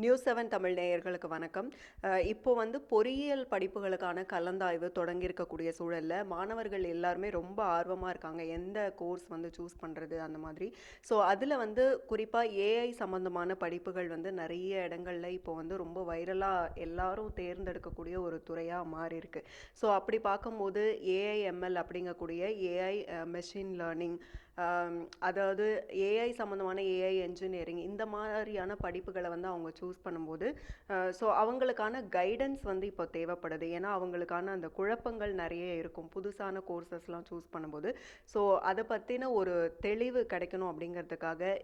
News 7 Tamil நேயர்களுக்கு வணக்கம். இப்போ வந்து பொறியியல் படிப்புகளுக்கான கலந்தாய்வு தொடங்கியிருக்கக்கூடிய சூழல்ல, மாணவர்கள் எல்லாருமே ரொம்ப ஆர்வமா இருக்காங்க. எந்த கோர்ஸ் வந்து சூஸ் பண்றது அந்த மாதிரி. ஸோ அதில வந்து குறிப்பா ஏஐ சம்மந்தமான படிப்புகள் வந்து நெறைய இடங்கள்ல இப்போ வந்து ரொம்ப வைரலா எல்லாரும் தேர்ந்தெடுக்கக்கூடிய ஒரு துறையா மாறியிருக்கு. ஸோ அப்படி பார்க்கும்போது ஏஐஎம்எல் அப்படிங்கக்கூடிய ஏஐ மெஷின் லேர்னிங், ஆம், அதாவது ஏஐ சம்மந்தமான ஏஐ என்ஜினியரிங் இந்த மாதிரியான படிப்புகளை வந்து அவங்க சூஸ் பண்ணும்போது ஸோ அவங்களுக்கான கைடன்ஸ் வந்து இப்போ தேவைப்படுது. ஏன்னா அவங்களுக்கான அந்த குழப்பங்கள் நிறைய இருக்கும் புதுசான கோர்சஸ்லாம் சூஸ் பண்ணும்போது. ஸோ அதை பற்றின ஒரு தெளிவு கிடைக்கணும் அப்படிங்கிறதுக்காக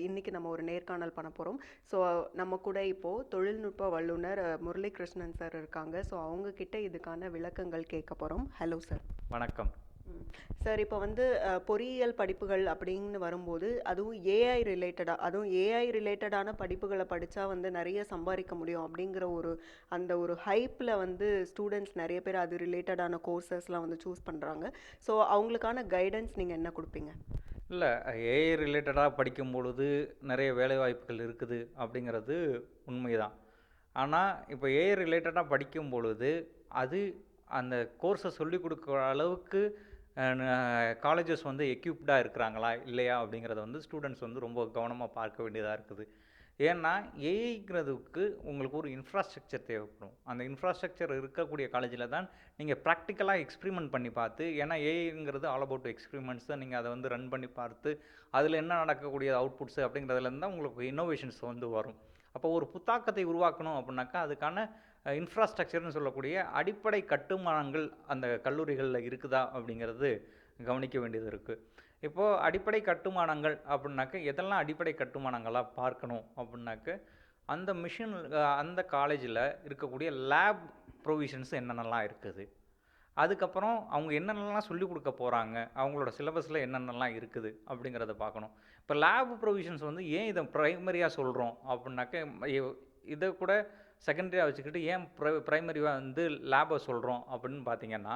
இன்னைக்கு நம்ம ஒரு நேர்காணல் பண்ண போகிறோம். ஸோ நம்ம கூட இப்போது தொழில்நுட்ப வல்லுனர் முரளிகிருஷ்ணன் சார் இருக்காங்க. ஸோ அவங்க கிட்ட இதுக்கான விளக்கங்கள் கேட்க போகிறோம். Hello sir. வணக்கம். சார், இப்போ வந்து பொறியியல் படிப்புகள் அப்படின்னு வரும்போது அதுவும் ஏஐ ரிலேட்டடான படிப்புகளை படித்தா வந்து நிறைய சம்பாதிக்க முடியும் அப்படிங்கிற அந்த ஒரு ஹைப்பில் வந்து ஸ்டூடெண்ட்ஸ் நிறைய பேர் அது ரிலேட்டடான கோர்சஸ்லாம் வந்து சூஸ் பண்ணுறாங்க. ஸோ அவங்களுக்கான கைடன்ஸ் நீங்கள் என்ன கொடுப்பீங்க? இல்லை, ஏஐ ரிலேட்டடாக படிக்கும் பொழுது நிறைய வேலைவாய்ப்புகள் இருக்குது அப்படிங்கிறது உண்மைதான். ஆனால் இப்போ ஏஐ ரிலேட்டடாக படிக்கும் பொழுது அது அந்த கோர்ஸை சொல்லிக் கொடுக்குற அளவுக்கு காலேஜஸ் வந்து எக்யூப்டாக இருக்கிறாங்களா இல்லையா அப்படிங்கிறத வந்து ஸ்டூடெண்ட்ஸ் வந்து ரொம்ப கவனமாக பார்க்க வேண்டியதாக இருக்குது. ஏன்னா ஏஐங்கிறதுக்கு உங்களுக்கு ஒரு இன்ஃப்ராஸ்ட்ரக்சர் தேவைப்படும். அந்த இன்ஃப்ராஸ்ட்ரக்சர் இருக்கக்கூடிய காலேஜில் தான் நீங்கள் ப்ராக்டிக்கலாக எக்ஸ்பிரிமெண்ட் பண்ணி பார்த்து, ஏன்னா ஏஐங்கிறது ஆல் அபவுட் எக்ஸ்பிரிமெண்ட்ஸ் தான், நீங்கள் அதை வந்து ரன் பண்ணி பார்த்து அதில் என்ன நடக்கக்கூடிய அவுட்புட்ஸ் அப்படிங்கிறதுலேருந்து தான் உங்களுக்கு இன்னோவேஷன்ஸ் வந்து வரும். அப்போ ஒரு புத்தாக்கத்தை உருவாக்கணும் அப்படின்னாக்கா அதுக்கான இன்ஃப்ராஸ்ட்ரக்சர்னு சொல்லக்கூடிய அடிப்படை கட்டுமானங்கள் அந்த கல்லூரிகளில் இருக்குதா அப்படிங்கிறது கவனிக்க வேண்டியது இருக்குது. இப்போது அடிப்படை கட்டுமானங்கள் அப்படின்னாக்க எதெல்லாம் அடிப்படை கட்டுமானங்களாக பார்க்கணும் அப்படின்னாக்க அந்த மிஷின் அந்த காலேஜில் இருக்கக்கூடிய லேப் ப்ரொவிஷன்ஸ் என்னென்னலாம் இருக்குது, அதுக்கப்புறம் அவங்க என்னென்னலாம் சொல்லிக் கொடுக்க போகிறாங்க, அவங்களோட சிலபஸில் என்னென்னலாம் இருக்குது அப்படிங்கிறத பார்க்கணும். இப்போ லேப் ப்ரொவிஷன்ஸ் வந்து ஏன் இதை ப்ரைமரியாக சொல்கிறோம் அப்படின்னாக்க இதை கூட செகண்டரியாக வச்சுக்கிட்டு ஏன் ப்ரைமரியாக வந்து லேபை சொல்கிறோம் அப்படின்னு பார்த்தீங்கன்னா,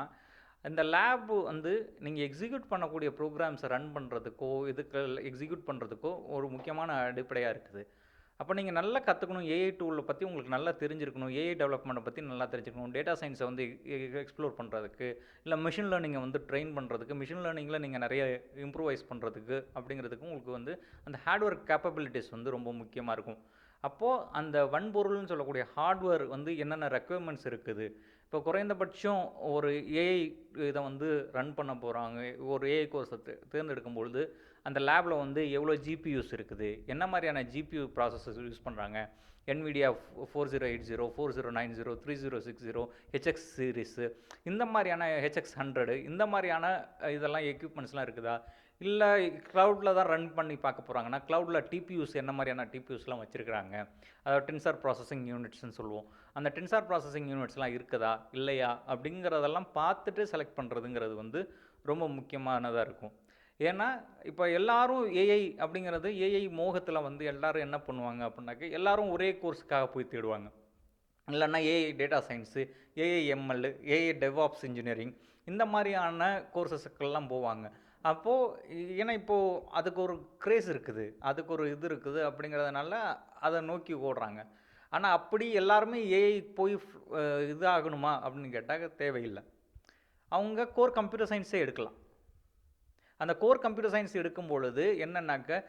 இந்த லேபு வந்து நீங்கள் எக்ஸிக்யூட் பண்ணக்கூடிய ப்ரோக்ராம்ஸை ரன் பண்ணுறதுக்கோ இதுக்கு எக்ஸிக்யூட் பண்ணுறதுக்கோ ஒரு முக்கியமான அடிப்படையாக இருக்குது. அப்போ நீங்கள் நல்லா கற்றுக்கணும், ஏஐ டூலை பற்றி உங்களுக்கு நல்லா தெரிஞ்சிருக்கணும், ஏஐ டெவலப்மெண்ட்டை பற்றி நல்லா தெரிஞ்சுக்கணும், டேட்டா சயின்ஸை வந்து எக்ஸ்ப்ளோர் பண்ணுறதுக்கு, இல்லை மிஷின் லேர்னிங்கை வந்து ட்ரெயின் பண்ணுறதுக்கு, மிஷின் லேர்னிங்கில் நீங்கள் நிறைய இம்ப்ரூவைஸ் பண்ணுறதுக்கு அப்படிங்கிறதுக்கு உங்களுக்கு வந்து அந்த ஹார்ட்வேர் கேப்பபிலிட்டிஸ் வந்து ரொம்ப முக்கியமாக இருக்கும். அப்போது அந்த வன்பொருள்னு சொல்லக்கூடிய ஹார்ட்வேர் வந்து என்னென்ன ரெக்குயர்மெண்ட்ஸ் இருக்குது, இப்போ குறைந்தபட்சம் ஒரு ஏஐ இதை வந்து ரன் பண்ண போகிறாங்க, ஒரு ஏஐ கோர்ஸை தேர்ந்தெடுக்கும் பொழுது அந்த லேபில் வந்து எவ்வளோ ஜிபியூஸ் இருக்குது, என்ன மாதிரியான ஜிபியூ ப்ராசஸஸ் யூஸ் பண்ணுறாங்க, NVIDIA 4080, 4090, 3060, ஹெச்எக்ஸ் சீரீஸு, இந்த மாதிரியான HX100 இந்த மாதிரியான இதெல்லாம் எக்யூப்மெண்ட்ஸ்லாம் இருக்குதா, இல்லை க்ளவுடில் தான் ரன் பண்ணி பார்க்க போகிறாங்கன்னா க்ளவுடில் டிபியூஸ் என்ன மாதிரியான டிபியூஸ்லாம் வச்சுருக்கிறாங்க, அதாவது டென்சார் ப்ராசஸிங் யூனிட்ஸ்னு சொல்லுவோம், அந்த டென்சார் ப்ராசஸிங் யூனிட்ஸ்லாம் இருக்குதா இல்லையா அப்படிங்கிறதெல்லாம் பார்த்துட்டு செலக்ட் பண்ணுறதுங்கிறது வந்து ரொம்ப முக்கியமானதாக இருக்கும். ஏன்னா இப்போ எல்லாரும் ஏஐ அப்படிங்கிறது ஏஐ மோகத்தில் வந்து எல்லாரும் என்ன பண்ணுவாங்க அப்படின்னாக்க எல்லாரும் ஒரே கோர்ஸுக்காக போய் தேடுவாங்க. இல்லைன்னா AI data science, AIML, AI DevOps engineering இந்த மாதிரியான கோர்சஸுக்கெல்லாம் போவாங்க. அப்போது ஏன்னா இப்போது அதுக்கு ஒரு க்ரேஸ் இருக்குது, அதுக்கு ஒரு இது இருக்குது அப்படிங்கிறதுனால அதை நோக்கி ஓடுறாங்க. ஆனால் அப்படி எல்லாருமே ஏஐ போய் இது ஆகணுமா அப்படின்னு கேட்டால் தேவையில்லை. அவங்க கோர் கம்ப்யூட்டர் சயின்ஸே எடுக்கலாம். அந்த கோர் கம்ப்யூட்டர் சயின்ஸ் எடுக்கும் பொழுது என்னன்னாக்க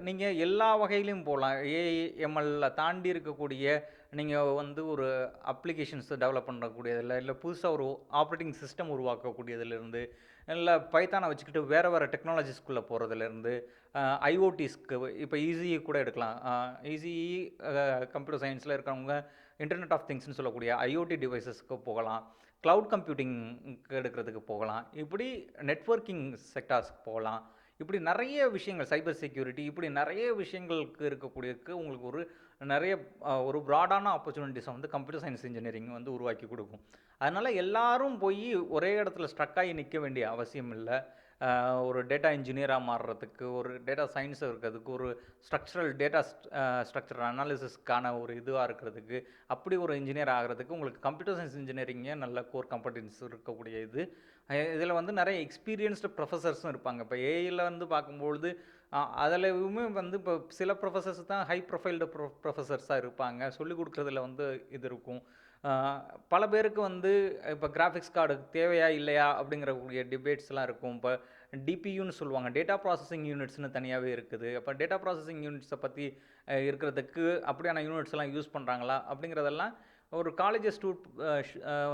நீங்கள் எல்லா வகையிலையும் போகலாம். ஏஐஎம்எல்ல தாண்டி இருக்கக்கூடிய நீங்கள் வந்து ஒரு அப்ளிகேஷன்ஸ் டெவலப் பண்ணக்கூடியதில், இல்லை புதுசாக ஒரு ஆப்ரேட்டிங் சிஸ்டம் உருவாக்கக்கூடியதுலேருந்து, இல்லை பைத்தானை வச்சுக்கிட்டு வேறு வேறு டெக்னாலஜிஸ்குள்ளே போகிறதுலேருந்து, ஐஓடிஸ்க்கு இப்போ ஈஸிஇ கூட எடுக்கலாம். ஈஸிஇ கம்ப்யூட்டர் சயின்ஸில் இருக்கிறவங்க இன்டர்நெட் ஆஃப் திங்ஸ்னு சொல்லக்கூடிய ஐஓடி டிவைசஸ்க்கு போகலாம், க்ளவுட் கம்ப்யூட்டிங்க்கு எடுக்கிறதுக்கு போகலாம், இப்படி நெட்வொர்க்கிங் செக்டார்ஸ்க்கு போகலாம், இப்படி நிறைய விஷயங்கள், சைபர் செக்யூரிட்டி, இப்படி நிறைய விஷயங்களுக்கு இருக்கக்கூடியதுக்கு உங்களுக்கு ஒரு ப்ராடான ஆப்பர்ச்சுனிட்டிஸை வந்து கம்ப்யூட்டர் சயின்ஸ் இன்ஜினியரிங் வந்து உருவாக்கி கொடுக்கும். அதனால் எல்லாரும் போய் ஒரே இடத்துல ஸ்ட்ரக்காகி நிற்க வேண்டிய அவசியம் இல்லை. ஒரு டேட்டா இன்ஜினியராக மாறுறதுக்கு, ஒரு டேட்டா சயின்ஸ் இருக்கிறதுக்கு, ஒரு ஸ்ட்ரக்சரல் அனாலிசிஸ்க்கான ஒரு இதுவாக இருக்கிறதுக்கு, அப்படி ஒரு இன்ஜினியர் ஆகிறதுக்கு உங்களுக்கு கம்ப்யூட்டர் சயின்ஸ் இன்ஜினியரிங்கே நல்ல கோர் காம்படன்ஸ் இருக்கக்கூடிய இது. இதில் வந்து நிறைய எக்ஸ்பீரியன்ஸ்டு ப்ரொஃபஸர்ஸும் இருப்பாங்க. இப்போ ஏஐயில் வந்து பார்க்கும்பொழுது அதுலயுமே வந்து இப்போ சில ப்ரொஃபசர்ஸ் தான் ஹை ப்ரொஃபைல்டு ப்ரொஃபசர்ஸாக இருப்பாங்க. சொல்லிக் கொடுக்குறதுல வந்து இது இருக்கும். ஆ, பல பேருக்கு வந்து இப்போ கிராஃபிக்ஸ் கார்டு தேவையா இல்லையா அப்படிங்கிறக்கூடிய டிபேட்ஸ்லாம் இருக்கும். இப்போ டிபியூன்னு சொல்லுவாங்க, டேட்டா ப்ராசஸிங் யூனிட்ஸ்னு தனியாகவே இருக்குது. அப்போ டேட்டா ப்ராசஸிங் யூனிட்ஸை பற்றி இருக்கிறதுக்கு அப்படியான யூனிட்ஸ் எல்லாம் யூஸ் பண்ணுறாங்களா அப்படிங்கிறதெல்லாம் ஒரு காலேஜை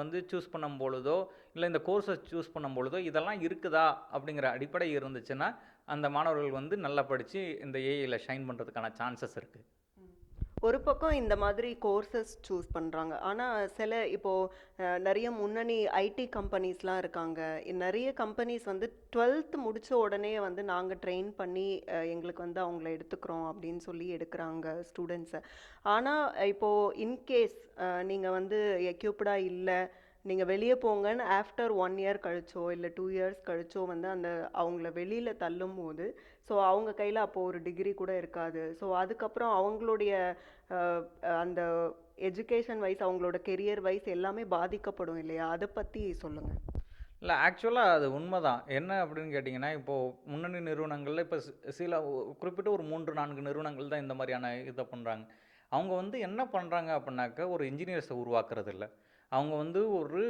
வந்து சூஸ் பண்ணும் பொழுதோ இல்லை இந்த கோர்ஸை சூஸ் பண்ணும் பொழுதோ இதெல்லாம் இருக்குதா அப்படிங்கிற அடிப்படை இருந்துச்சுன்னா அந்த மாணவர்கள் வந்து நல்லா படித்து இந்த ஏஐல ஷைன் பண்ணுறதுக்கான சான்சஸ் இருக்குது. ஒரு பக்கம் இந்த மாதிரி கோர்சஸ் சூஸ் பண்ணுறாங்க. ஆனால் சில இப்போது நிறைய முன்னணி ஐடி கம்பெனிஸ்லாம் இருக்காங்க. நிறைய கம்பெனிஸ் வந்து 12th முடித்த உடனே வந்து நாங்கள் ட்ரெயின் பண்ணி எங்களுக்கு வந்து அவங்கள எடுத்துக்கிறோம் அப்படின்னு சொல்லி எடுக்கிறாங்க ஸ்டூடெண்ட்ஸை. ஆனால் இப்போது இன்கேஸ் நீங்கள் வந்து எக்யூப்டாக இல்லை, நீங்கள் வெளியே போங்கன்னு ஆஃப்டர் 1 இயர் கழிச்சோ இல்லை 2 இயர்ஸ் கழிச்சோ வந்து அந்த அவங்கள வெளியில் தள்ளும் போது, ஸோ அவங்க கையில் அப்போது ஒரு டிகிரி கூட இருக்காது. ஸோ அதுக்கப்புறம் அவங்களுடைய அந்த எஜுகேஷன் வைஸ் அவங்களோட கெரியர் வைஸ் எல்லாமே பாதிக்கப்படும் இல்லையா? அதை பற்றி சொல்லுங்கள். இல்லை, ஆக்சுவலாக அது உண்மைதான். என்ன அப்படின்னு கேட்டிங்கன்னா, இப்போது முன்னணி நிறுவனங்களில் இப்போ சில குறிப்பிட்ட ஒரு 3-4 நிறுவனங்கள் தான் இந்த மாதிரியான இதை பண்ணுறாங்க. அவங்க வந்து என்ன பண்ணுறாங்க அப்படின்னாக்க, ஒரு இன்ஜினியர்ஸை உருவாக்குறது இல்லை, அவங்க வந்து ஒரு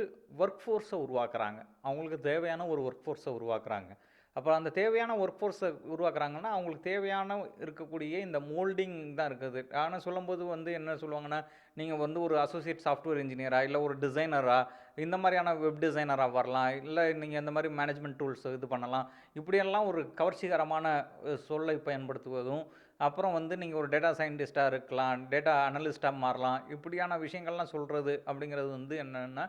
ஒர்க் ஃபோர்ஸை உருவாக்குறாங்க. அவங்களுக்கு தேவையான ஒரு ஒர்க் ஃபோர்ஸை உருவாக்குறாங்க. அப்போ அந்த தேவையான ஒர்க் ஃபோர்ஸை உருவாக்குறாங்கன்னா அவங்களுக்கு தேவையான இருக்கக்கூடிய இந்த மோல்டிங் தான் இருக்குது. ஆனால் சொல்லும்போது வந்து என்ன சொல்லுவாங்கன்னா, நீங்கள் வந்து ஒரு அசோசியேட் சாஃப்ட்வேர் இன்ஜினியராக இல்லை ஒரு டிசைனராக இந்த மாதிரியான வெப் டிசைனராக வரலாம், இல்லை நீங்கள் இந்த மாதிரி மேனேஜ்மெண்ட் டூல்ஸ் இது பண்ணலாம், இப்படியெல்லாம் ஒரு கவர்ச்சிகரமான சொல்லை பயன்படுத்துவதும், அப்புறம் வந்து நீங்கள் ஒரு டேட்டா சயின்டிஸ்ட்டாக இருக்கலாம், டேட்டா அனலிஸ்ட்டாக மாறலாம், இப்படியான விஷயங்கள்லாம் சொல்கிறது அப்படிங்கிறது வந்து என்னென்னா,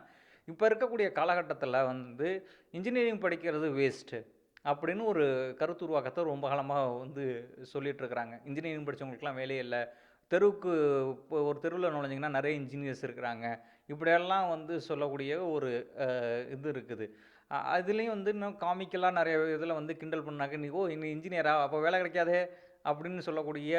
இப்போ இருக்கக்கூடிய காலகட்டத்தில் வந்து இன்ஜினியரிங் படிக்கிறது வேஸ்ட்டு அப்படின்னு ஒரு கருத்துருவாக்கத்தை ரொம்ப காலமாக வந்து சொல்லிட்டு இருக்கிறாங்க. இன்ஜினியரிங் படித்தவங்களுக்குலாம் வேலையே இல்லை, தெருவுக்கு இப்போ ஒரு தெருவில் நுழைஞ்சிங்கன்னா நிறைய இன்ஜினியர்ஸ் இருக்கிறாங்க, இப்படியெல்லாம் வந்து சொல்லக்கூடிய ஒரு இது இருக்குது. அதுலேயும் வந்து இன்னும் காமிக்கலாக நிறைய இதில் வந்து கிண்டல் பண்ணாக்க, நீ நீ இன்ஜினியரா அப்போ வேலை கிடைக்காதே அப்படின்னு சொல்லக்கூடிய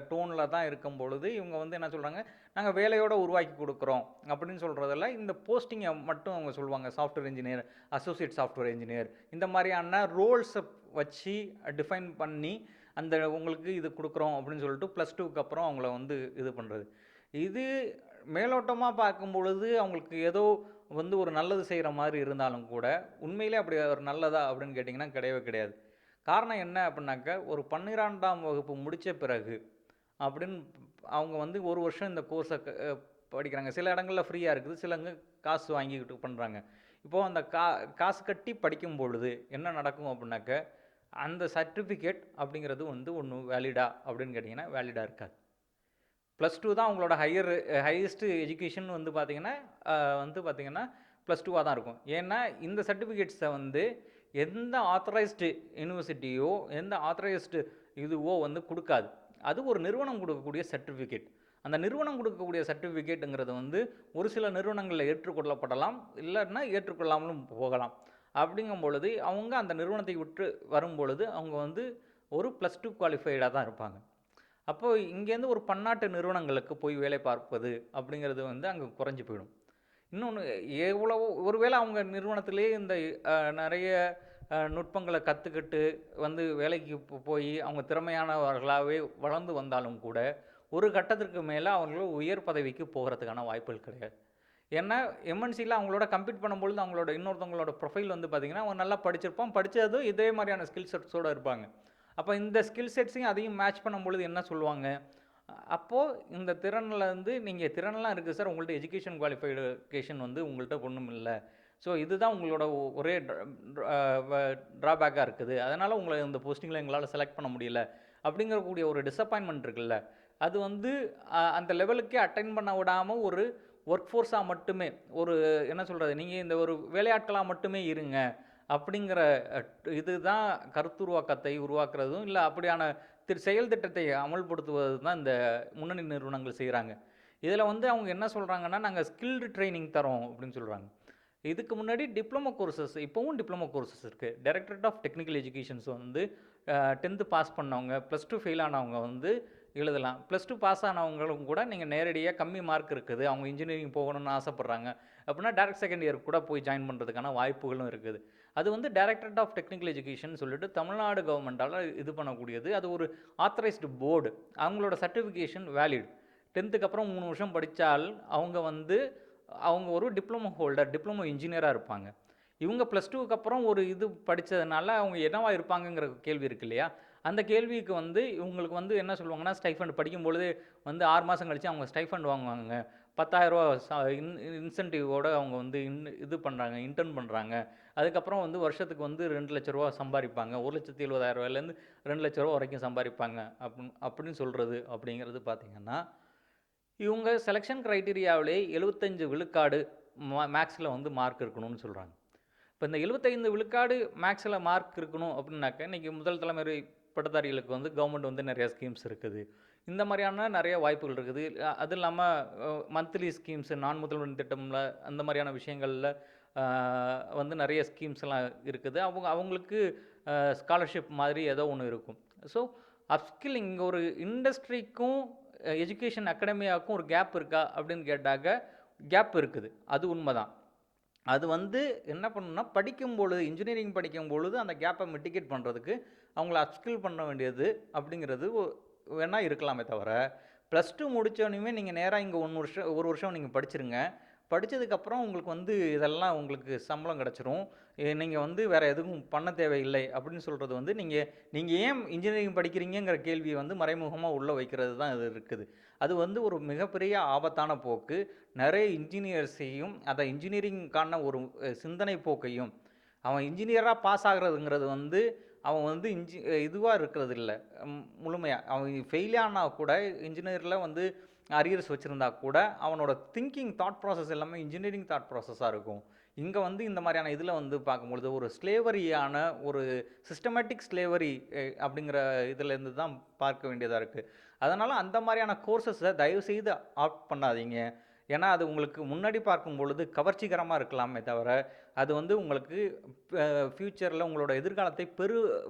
டோனில் தான் இருக்கும் பொழுது இவங்க வந்து என்ன சொல்கிறாங்க, நாங்கள் வேலையோடு உருவாக்கி கொடுக்குறோம் அப்படின்னு சொல்கிறதில்ல, இந்த போஸ்டிங்கை மட்டும் அவங்க சொல்லுவாங்க. Software engineer, associate software engineer, இந்த மாதிரியான ரோல்ஸை வச்சு டிஃபைன் பண்ணி அந்த உங்களுக்கு இது கொடுக்குறோம் அப்படின்னு சொல்லிட்டு +2க்கு அப்புறம் அவங்கள வந்து இது பண்ணுறது. இது மேலோட்டமாக பார்க்கும் பொழுது அவங்களுக்கு ஏதோ வந்து ஒரு நல்லது செய்கிற மாதிரி இருந்தாலும் கூட உண்மையிலே அப்படி ஒரு நல்லதா அப்படின்னு கேட்டிங்கன்னா கிடையவே கிடையாது. காரணம் என்ன அப்படின்னாக்க, ஒரு 12ஆம் வகுப்பு முடித்த பிறகு அப்படின்னு அவங்க வந்து ஒரு வருஷம் இந்த கோர்ஸை படிக்கிறாங்க. சில இடங்களில் ஃப்ரீயாக இருக்குது, சிலங்க காசு வாங்கிக்கிட்டு பண்ணுறாங்க. இப்போது அந்த காசு கட்டி படிக்கும் பொழுது என்ன நடக்கும் அப்படின்னாக்க, அந்த சர்டிஃபிகேட் அப்படிங்கிறது வந்து ஒன்று வேலிடா அப்படின்னு கேட்டிங்கன்னா வேலிடாக இருக்காது. +2 தான் அவங்களோட ஹையஸ்ட் எஜுகேஷன் வந்து பார்த்திங்கன்னா +2வாக தான் இருக்கும். ஏன்னா இந்த சர்டிஃபிகேட்ஸை வந்து எந்த ஆத்தரைஸ்டு யூனிவர்சிட்டியோ எந்த ஆத்தரைஸ்டு இதுவோ வந்து கொடுக்காது. அது ஒரு நிறுவனம் கொடுக்கக்கூடிய சர்டிஃபிகேட். அந்த நிறுவனம் கொடுக்கக்கூடிய சர்டிஃபிகேட்டுங்கிறது வந்து ஒரு சில நிறுவனங்களில் ஏற்றுக்கொள்ளப்படலாம், இல்லைன்னா ஏற்றுக்கொள்ளாமலும் போகலாம். அப்படிங்கும் பொழுது அவங்க அந்த நிறுவனத்தை விட்டு வரும் பொழுது அவங்க வந்து ஒரு +2 குவாலிஃபைடாக தான் இருப்பாங்க. அப்போது இங்கேருந்து ஒரு பன்னாட்டு நிறுவனங்களுக்கு போய் வேலை பார்ப்பது அப்படிங்கிறது வந்து அங்கே குறைஞ்சி போயிடும். இன்னொன்று, எவ்வளவோ ஒருவேளை அவங்க நிறுவனத்திலே இந்த நிறைய நுட்பங்களை கற்றுக்கிட்டு வந்து வேலைக்கு போய் அவங்க திறமையானவர்களாகவே வளர்ந்து வந்தாலும் கூட ஒரு கட்டத்திற்கு மேலே அவங்கள உயர் பதவிக்கு போகிறதுக்கான வாய்ப்புகள் கிடையாது. ஏன்னா எம்என்சியில் அவங்களோட கம்பீட் பண்ணும்பொழுது அவங்களோட இன்னொருத்தவங்களோட ப்ரொஃபைல் வந்து பார்த்திங்கன்னா அவங்க நல்லா படிச்சிருப்பான், படித்ததும் இதே மாதிரியான ஸ்கில் செட்ஸோடு இருப்பாங்க. அப்போ இந்த ஸ்கில் செட்ஸையும் அதையும் மேட்ச் பண்ணும்பொழுது என்ன சொல்லுவாங்க, அப்போது இந்த திறனில் வந்து நீங்கள் திறனெல்லாம் இருக்குது சார், உங்கள்கிட்ட எஜுகேஷன் குவாலிஃபிகேஷன் வந்து உங்கள்கிட்ட ஒன்றும் இல்லை, ஸோ இதுதான் உங்களோட ஒரே ட்ராபேக்காக இருக்குது, அதனால் உங்களை இந்த போஸ்டிங்கில் எங்களால் செலக்ட் பண்ண முடியல அப்படிங்கக்கூடிய ஒரு டிசப்பாயின்மெண்ட் இருக்குல்ல, அது வந்து அந்த லெவலுக்கே அட்டைன் பண்ண விடாமல் ஒரு ஒர்க் ஃபோர்ஸாக மட்டுமே, ஒரு என்ன சொல்கிறது, நீங்கள் இந்த ஒரு வேலையாட்களாக மட்டுமே இருங்க அப்படிங்கிற இதுதான் கருத்துருவாக்கத்தை உருவாக்குறதும் இல்லை அப்படியான செயல் திட்டத்தை அமல்படுத்துவது தான் இந்த முன்னணி நிறுவனங்கள் செய்கிறாங்க. இதில் வந்து அவங்க என்ன சொல்கிறாங்கன்னா, நாங்கள் ஸ்கில்டு ட்ரைனிங் தரோம் அப்படின்னு சொல்கிறாங்க. இதுக்கு முன்னாடி டிப்ளமோ கோர்சஸ், இப்போவும் டிப்ளமோ கோர்சஸ் இருக்குது. டைரக்டரேட் ஆஃப் டெக்னிக்கல் எஜுகேஷன்ஸ் வந்து 10th பாஸ் பண்ணவங்க, +2 ஃபெயில் ஆனவங்க வந்து எழுதலாம். +2 பாஸ் ஆனவங்களும் கூட நீங்கள் நேரடியாக கம்மி மார்க் இருக்குது, அவங்க இன்ஜினியரிங் போகணும்னு ஆசைப்பட்றாங்க அப்படின்னா டேரக்ட் செகண்ட் இயர் கூட போய் ஜாயின் பண்ணுறதுக்கான வாய்ப்புகளும் இருக்குது. அது வந்து டைரக்டரேட் ஆஃப் டெக்னிக்கல் எஜுகேஷன் சொல்லிட்டு தமிழ்நாடு கவர்மெண்டால் இது பண்ணக்கூடியது. அது ஒரு ஆத்தரைஸ்டு போர்டு. அவங்களோட சர்டிஃபிகேஷன் வேலிட். 10த்துக்கு அப்புறம் 3 வருஷம் படித்தால் அவங்க ஒரு டிப்ளமோ ஹோல்டர், டிப்ளமோ இன்ஜினியராக இருப்பாங்க. இவங்க +2க்கு அப்புறம் ஒரு இது படித்ததுனால அவங்க என்னவா இருப்பாங்கங்கிற கேள்வி இருக்கு இல்லையா? அந்த கேள்விக்கு வந்து இவங்களுக்கு வந்து என்ன சொல்லுவாங்கன்னா, ஸ்டைஃபண்ட் படிக்கும்பொழுதே வந்து 6 மாதம் கழிச்சு அவங்க ஸ்டைஃபண்ட் வாங்குவாங்க. ரூ. 10,000 இன்சென்டிவோட அவங்க வந்து இது பண்ணுறாங்க, இன்டர்ன் பண்ணுறாங்க. அதுக்கப்புறம் வந்து வருஷத்துக்கு வந்து ரூ. 2,00,000 சம்பாதிப்பாங்க. ரூ. 1,70,000 ரூ. 2,00,000 வரைக்கும் சம்பாதிப்பாங்க அப்படின்னு சொல்கிறது அப்படிங்கிறது பார்த்தீங்கன்னா, இவங்க செலெக்ஷன் கிரைட்டீரியாவிலே 75 விழுக்காடு மேக்ஸில் வந்து மார்க் இருக்கணும்னு சொல்கிறாங்க. இப்போ இந்த 75 விழுக்காடு மேக்ஸில் மார்க் இருக்கணும் அப்படின்னாக்க, இன்றைக்கி முதல் தலைமுறை பட்டதாரிகளுக்கு வந்து கவர்மெண்ட் வந்து நிறையா ஸ்கீம்ஸ் இருக்குது. இந்த மாதிரியான நிறைய வாய்ப்புகள் இருக்குது. அது இல்லாமல் மந்த்லி ஸ்கீம்ஸு, நான் முதல்வன் திட்டம்ல அந்த மாதிரியான விஷயங்களில் வந்து நிறைய ஸ்கீம்ஸ் எல்லாம் இருக்குது. அவங்களுக்கு ஸ்காலர்ஷிப் மாதிரி ஏதோ ஒன்று இருக்கும். ஸோ அப்ஸ்கில்லிங் இங்கே ஒரு இண்டஸ்ட்ரிக்கும் எஜுகேஷன் அகாடமியாவுக்கும் ஒரு கேப் இருக்கா அப்படின்னு கேட்டாக்க கேப் இருக்குது. அது உண்மைதான். அது வந்து என்ன பண்ணணும்னா, படிக்கும்பொழுது இன்ஜினியரிங் படிக்கும்பொழுது அந்த கேப்பை மிட்டிகேட் பண்ணுறதுக்கு அவங்கள அப்ஸ்கில் பண்ண வேண்டியது அப்படிங்கிறது வேணால் இருக்கலாமே தவிர, +2 முடித்தோடனே நீங்கள் நேராக இங்கே 1 வருஷம் நீங்கள் படிச்சிருங்க. படித்ததுக்கப்புறம் உங்களுக்கு வந்து இதெல்லாம் உங்களுக்கு சம்பளம் கிடச்சிரும். நீங்கள் வந்து வேறு எதுவும் பண்ண தேவையில்லை அப்படின்னு சொல்கிறது வந்து நீங்கள் ஏன் இன்ஜினியரிங் படிக்கிறீங்கிற கேள்வியை வந்து மறைமுகமாக உள்ளே வைக்கிறது தான் இது இருக்குது. அது வந்து ஒரு மிகப்பெரிய ஆபத்தான போக்கு. நிறைய இன்ஜினியர்ஸையும் அதை இன்ஜினியரிங்கான ஒரு சிந்தனை போக்கையும், அவன் இன்ஜினியராக பாஸ் ஆகிறதுங்கிறது வந்து அவன் வந்து இதுவாக இருக்கிறது இல்லை முழுமையாக. அவன் ஃபெயில் ஆனால் கூட இன்ஜினியரில் வந்து அரியர்ஸ் வச்சுருந்தா கூட அவனோட திங்கிங் தாட் ப்ராசஸ் எல்லாமே இன்ஜினியரிங் தாட் ப்ராசஸாக இருக்கும். இங்கே வந்து இந்த மாதிரியான இதில் வந்து பார்க்கும்பொழுது ஒரு ஸ்லேவரியான ஒரு சிஸ்டமேட்டிக் ஸ்லேவரி அப்படிங்கிற இதுலேருந்து தான் பார்க்க வேண்டியதாக இருக்குது. அதனால் அந்த மாதிரியான கோர்சஸை தயவுசெய்து ஆப்ட் பண்ணாதீங்க. ஏன்னா அது உங்களுக்கு முன்னாடி பார்க்கும் பொழுது கவர்ச்சிகரமாக இருக்கலாமே தவிர, அது வந்து உங்களுக்கு ஃப்யூச்சரில் உங்களோட எதிர்காலத்தை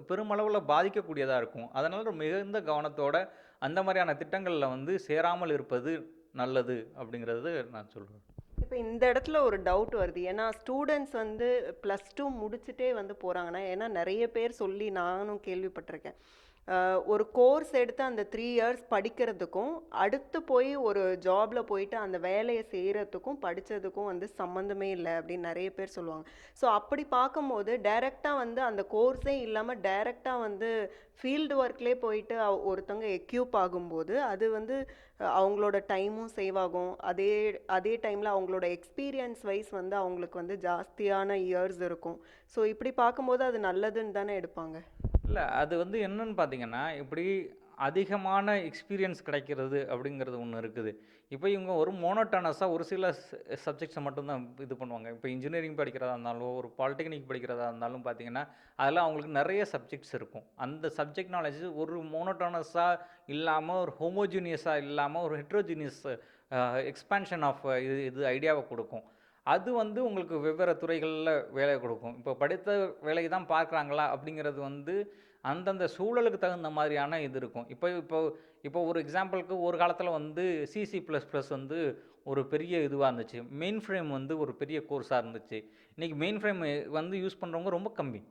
பெருமளவில் பாதிக்கக்கூடியதாக இருக்கும். அதனால் மிகுந்த கவனத்தோட அந்த மாதிரியான திட்டங்களில் வந்து சேராமல் இருப்பது நல்லது அப்படிங்கிறது நான் சொல்கிறேன். இப்போ இந்த இடத்துல ஒரு டவுட் வருது. ஏன்னா ஸ்டூடெண்ட்ஸ் வந்து +2 முடிச்சுட்டே வந்து போகிறாங்கன்னா, ஏன்னா நிறைய பேர் சொல்லி நானும் கேள்விப்பட்டிருக்கேன். ஒரு கோர்ஸ் எடுத்து அந்த 3 இயர்ஸ் படிக்கிறதுக்கும், அடுத்து போய் ஒரு ஜாபில் போயிட்டு அந்த வேலையை செய்கிறதுக்கும் படித்ததுக்கும் வந்து சம்மந்தமே இல்லை அப்படின்னு நிறைய பேர் சொல்லுவாங்க. ஸோ அப்படி பார்க்கும்போது டைரெக்டாக வந்து அந்த கோர்ஸே இல்லாமல் டைரெக்டாக வந்து ஃபீல்டு ஒர்க்லேயே போயிட்டு ஒருத்தவங்க எக்யூப் ஆகும்போது அது வந்து அவங்களோட டைமும் சேவ் ஆகும். அதே டைமில் அவங்களோட எக்ஸ்பீரியன்ஸ் வைஸ் வந்து அவங்களுக்கு வந்து ஜாஸ்தியான இயர்ஸ் இருக்கும். ஸோ இப்படி பார்க்கும்போது அது நல்லதுன்னு தானே எடுப்பாங்க. இல்லை, அது வந்து என்னன்னு பார்த்தீங்கன்னா, இப்படி அதிகமான எக்ஸ்பீரியன்ஸ் கிடைக்கிறது அப்படிங்கிறது ஒன்று இருக்குது. இப்போ இவங்க ஒரு மோனோட்டனஸாக ஒரு சில சப்ஜெக்ட்ஸை மட்டும்தான் இது பண்ணுவாங்க. இப்போ இன்ஜினியரிங் படிக்கிறதா இருந்தாலும், ஒரு பாலிடெக்னிக் படிக்கிறதா இருந்தாலும் பார்த்தீங்கன்னா, அதெல்லாம் அவங்களுக்கு நிறைய சப்ஜெக்ட்ஸ் இருக்கும். அந்த சப்ஜெக்ட் நாலேஜ் ஒரு மோனோட்டனஸாக இல்லாமல், ஒரு ஹோமோஜீனியஸாக இல்லாமல், ஒரு ஹெட்ரோஜீனியஸ் எக்ஸ்பான்ஷன் ஆஃப் இது ஐடியாவை கொடுக்கும். அது வந்து உங்களுக்கு வெவ்வேறு துறைகளில் வேலை கொடுக்கும். இப்போ படித்த வேலையை தான் பார்க்குறாங்களா அப்படிங்கிறது வந்து அந்தந்த சூழலுக்கு தகுந்த மாதிரியான இது இருக்கும். இப்போ ஒரு எக்ஸாம்பிளுக்கு ஒரு காலத்தில் வந்து C++ வந்து ஒரு பெரிய இதுவாக இருந்துச்சு. மெயின் ஃப்ரேம் வந்து ஒரு பெரிய கோர்ஸாக இருந்துச்சு. இன்றைக்கி மெயின் ஃப்ரேம் வந்து யூஸ் பண்ணுறவங்க ரொம்ப கம்மி.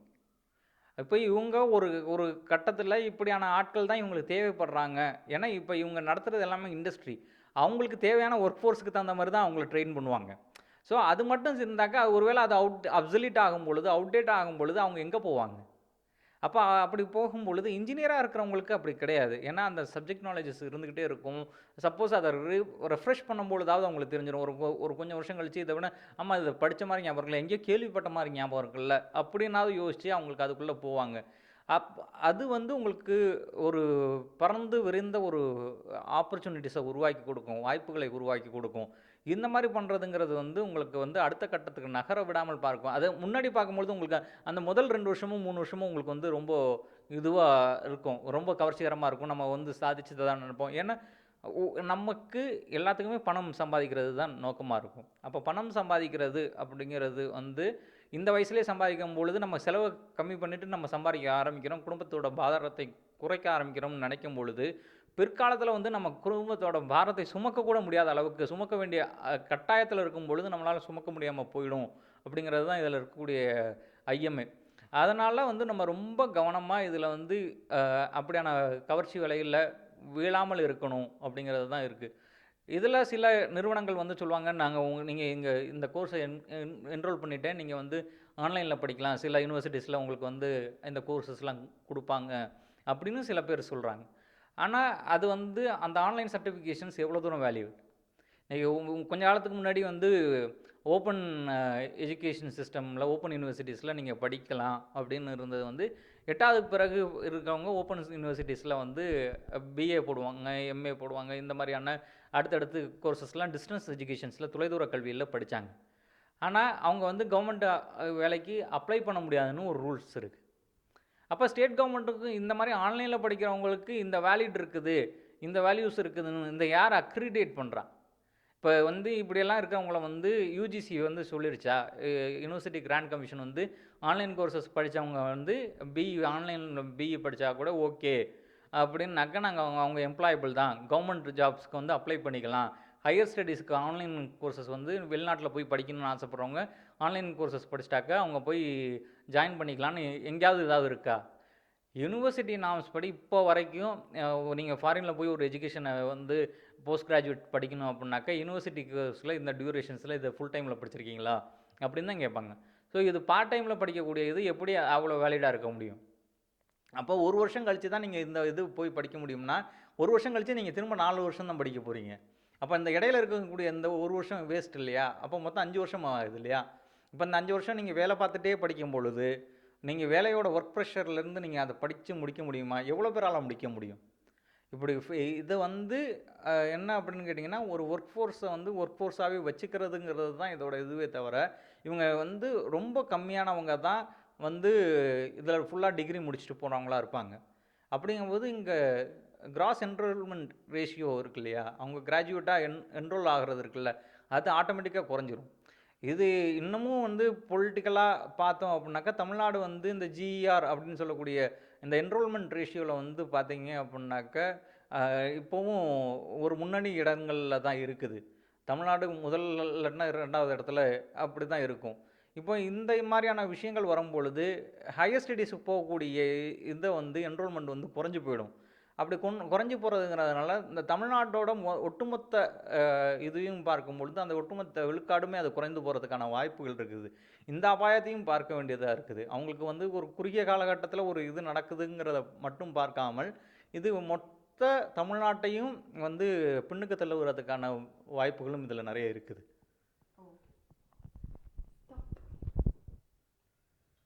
இப்போ இவங்க ஒரு ஒரு கட்டத்தில் இப்படியான ஆட்கள் தான் இவங்களுக்கு தேவைப்படுறாங்க. ஏன்னா இப்போ இவங்க நடத்துகிறது எல்லாமே இண்டஸ்ட்ரி. அவங்களுக்கு தேவையான ஒர்க் ஃபோர்ஸுக்கு தகுந்த மாதிரி தான் அவங்கள ட்ரெயின் பண்ணுவாங்க. ஸோ அது மட்டும் இருந்தாக்கா ஒருவேளை அது அப்சல்யூட் ஆகும் பொழுது, அவுடேட் ஆகும் பொழுது அவங்க எங்கே போவாங்க? அப்போ அப்படி போகும்பொழுது இன்ஜினியராக இருக்கிறவங்களுக்கு அப்படி கிடையாது. ஏன்னா அந்த சப்ஜெக்ட் நாலேஜஸ் இருந்துக்கிட்டே இருக்கும். சப்போஸ் அதை ரெஃப்ரெஷ் பண்ணும்பொழுதாவது அவங்களுக்கு தெரிஞ்சிடும். ஒரு கொஞ்சம் வருஷம் கழிச்சு இதை விட ஆமாம் இதை படித்த மாதிரி ஞாபகம் இருக்குல்ல, எங்கேயோ கேள்விப்பட்ட மாதிரி ஞாபகம் இருக்குல்ல அப்படின்னாவது யோசித்து அவங்களுக்கு அதுக்குள்ளே போவாங்க. அது வந்து உங்களுக்கு ஒரு பறந்து விரிந்த ஒரு ஆப்பர்ச்சுனிட்டிஸை உருவாக்கி கொடுக்கும், வாய்ப்புகளை உருவாக்கி கொடுக்கும். இந்த மாதிரி பண்ணுறதுங்கிறது வந்து உங்களுக்கு வந்து அடுத்த கட்டத்துக்கு நகர விடாமல் பார்க்கும். அதை முன்னாடி பார்க்கும்பொழுது உங்களுக்கு அந்த முதல் 2 வருஷமும் 3 வருஷமும் உங்களுக்கு வந்து ரொம்ப இதுவாக இருக்கும், ரொம்ப கவர்ச்சிகரமாக இருக்கும். நம்ம வந்து சாதிச்சதை தான் நினைப்போம். ஏன்னா நமக்கு எல்லாத்துக்குமே பணம் சம்பாதிக்கிறது தான் நோக்கமாக இருக்கும். அப்போ பணம் சம்பாதிக்கிறது அப்படிங்கிறது வந்து இந்த வயசுலேயே சம்பாதிக்கும் பொழுது நம்ம செலவை கம்மி பண்ணிவிட்டு நம்ம சம்பாதிக்க ஆரம்பிக்கிறோம், குடும்பத்தோட பாரத்தை குறைக்க ஆரம்பிக்கிறோம்னு நினைக்கும் பொழுது பிற்காலத்தில் வந்து நம்ம குடும்பத்தோட பாரத்தை சுமக்கக்கூட முடியாத அளவுக்கு சுமக்க வேண்டிய கட்டாயத்தில் இருக்கும் பொழுது நம்மளால் சுமக்க முடியாமல் போயிடும் அப்படிங்கிறது தான் இதில் இருக்கக்கூடிய ஐஎம்ஏ. அதனால் வந்து நம்ம ரொம்ப கவனமாக இதில் வந்து அப்படியான கவர்ச்சி வலையில் வீழாமல் இருக்கணும் அப்படிங்கிறது தான் இருக்குது. இதில் சில நிறுவனங்கள் வந்து சொல்லுவாங்க, நாங்கள் நீங்கள் இங்கே இந்த கோர்ஸை என்ரோல் பண்ணிவிட்டேன், நீங்கள் வந்து ஆன்லைனில் படிக்கலாம், சில யூனிவர்சிட்டிஸில் உங்களுக்கு வந்து இந்த கோர்சஸ்லாம் கொடுப்பாங்க அப்படின்னு சில பேர் சொல்கிறாங்க. ஆனால் அது வந்து அந்த ஆன்லைன் சர்டிஃபிகேஷன்ஸ் எவ்வளோ தூரம் வேல்யூ? கொஞ்ச காலத்துக்கு முன்னாடி வந்து ஓப்பன் எஜுகேஷன் சிஸ்டமில் ஓப்பன் யூனிவர்சிட்டிஸில் நீங்கள் படிக்கலாம் அப்படின்னு இருந்தது வந்து 8வது பிறகு இருக்கவங்க ஓப்பன் யூனிவர்சிட்டிஸில் வந்து பிஏ போடுவாங்க, எம்ஏ போடுவாங்க. இந்த மாதிரியான அடுத்தடுத்து கோர்சஸ்லாம் டிஸ்டன்ஸ் எஜுகேஷன்ஸில் தொலைதூர கல்வியில் படித்தாங்க. ஆனால் அவங்க வந்து கவர்மெண்ட் வேலைக்கு அப்ளை பண்ண முடியாதுன்னு ஒரு ரூல்ஸ் இருக்குது. அப்போ ஸ்டேட் கவர்மெண்ட்டுக்கு இந்த மாதிரி ஆன்லைனில் படிக்கிறவங்களுக்கு இந்த வேலிட் இருக்குது, இந்த வேல்யூஸ் இருக்குதுன்னு இந்த யார் அக்ரிடேட் பண்ணுறா? இப்போ வந்து இப்படியெல்லாம் இருக்கிறவங்கள வந்து யூஜிசி வந்து சொல்லிருச்சா, யூனிவர்சிட்டி கிராண்ட் கமிஷன் வந்து ஆன்லைன் கோர்சஸ் படித்தவங்க வந்து ஆன்லைன் பிஇ படித்தா கூட ஓகே அப்படின்னாக்கா நாங்கள் அவங்க எம்ப்ளாயபிள் தான், கவர்மெண்ட் ஜாப்ஸ்க்கு வந்து அப்ளை பண்ணிக்கலாம். ஹையர் ஸ்டடீஸ்க்கு ஆன்லைன் கோர்சஸ் வந்து வெளிநாட்டில் போய் படிக்கணும்னு ஆசைப்பட்றவங்க ஆன்லைன் கோர்சஸ் படிச்சிட்டாக்கா அவங்க போய் ஜாயின் பண்ணிக்கலான்னு எங்கேயாவது ஏதாவது இருக்கா? யூனிவர்சிட்டி நார்ம்ஸ் படி இப்போ வரைக்கும் நீங்கள் ஃபாரினில் போய் ஒரு எஜுகேஷனை வந்து போஸ்ட் கிராஜுவேட் படிக்கணும் அப்படின்னாக்கா யூனிவர்சிட்டி கோர்ஸில் இந்த டியூரேஷன்ஸில் இதை ஃபுல் டைமில் படிச்சிருக்கீங்களா அப்படின்னு தான் கேட்பாங்க. ஸோ இது பார்ட் டைமில் படிக்கக்கூடிய இது எப்படி அவ்வளோ வேலிடாக இருக்க முடியும்? அப்போ ஒரு வருஷம் கழித்து தான் நீங்கள் இந்த இது போய் படிக்க முடியும்னா, ஒரு வருஷம் கழித்து நீங்கள் திரும்ப 4 வருஷம் தான் படிக்க போகிறீங்க. அப்போ இந்த இடையில இருக்கக்கூடிய இந்த ஒரு வருஷம் வேஸ்ட் இல்லையா? அப்போ மொத்தம் 5 வருஷம் ஆகுது இல்லையா? இப்போ இந்த 5 வருஷம் நீங்கள் வேலை பார்த்துட்டே படிக்கும் பொழுது நீங்கள் வேலையோட ஒர்க் ப்ரெஷர்லேருந்து நீங்கள் அதை படித்து முடிக்க முடியுமா? எவ்வளோ பேரால் முடிக்க முடியும்? இப்படி இதை வந்து என்ன அப்படின்னு கேட்டிங்கன்னா, ஒரு ஒர்க் ஃபோர்ஸை வந்து ஒர்க் ஃபோர்ஸாகவே வச்சுக்கிறதுங்கிறது தான் இதோட இதுவே தவிர, இவங்க வந்து ரொம்ப கம்மியானவங்க தான் வந்து இதில் ஃபுல்லாக டிகிரி முடிச்சுட்டு போகிறவங்களா இருப்பாங்க. அப்படிங்கும்போது இங்கே கிராஸ் என்ரோல்மெண்ட் ரேஷியோ இருக்கு இல்லையா, அவங்க கிராஜுவேட்டாக என்ரோல் ஆகிறது இருக்குல்ல, அது ஆட்டோமேட்டிக்காக குறைஞ்சிரும். இது இன்னமும் வந்து பொலிட்டிக்கலாக பார்த்தோம் அப்படின்னாக்கா, தமிழ்நாடு வந்து இந்த ஜிஇஆர் அப்படின்னு சொல்லக்கூடிய இந்த என்ரோல்மெண்ட் ரேஷியோவில் வந்து பார்த்தீங்க அப்படின்னாக்கா, இப்போவும் ஒரு முன்னணி இடங்களில் தான் இருக்குது. தமிழ்நாடு முதல் இல்லைன்னா 2வது இடத்துல அப்படி தான் இருக்கும். இப்போ இந்த மாதிரியான விஷயங்கள் வரும்பொழுது ஹையர் ஸ்டடீஸுக்கு போகக்கூடிய இதை வந்து என்ரோல்மெண்ட் வந்து குறைஞ்சி போயிடும். அப்படி குறைஞ்சி போகிறதுங்கிறதுனால இந்த தமிழ்நாட்டோட ஒட்டுமொத்த இதையும் பார்க்கும்பொழுது அந்த ஒட்டுமொத்த விழுக்காடுமே அது குறைந்து போகிறதுக்கான வாய்ப்புகள் இருக்குது. இந்த அபாயத்தையும் பார்க்க வேண்டியதாக இருக்குது. அவங்களுக்கு வந்து ஒரு குறுகிய காலகட்டத்தில் ஒரு இது நடக்குதுங்கிறத மட்டும் பார்க்காமல் இது மொத்த தமிழ்நாட்டையும் வந்து பின்னுக்கு தள்ளுவதற்கான வாய்ப்புகளும் இதில் நிறைய இருக்குது.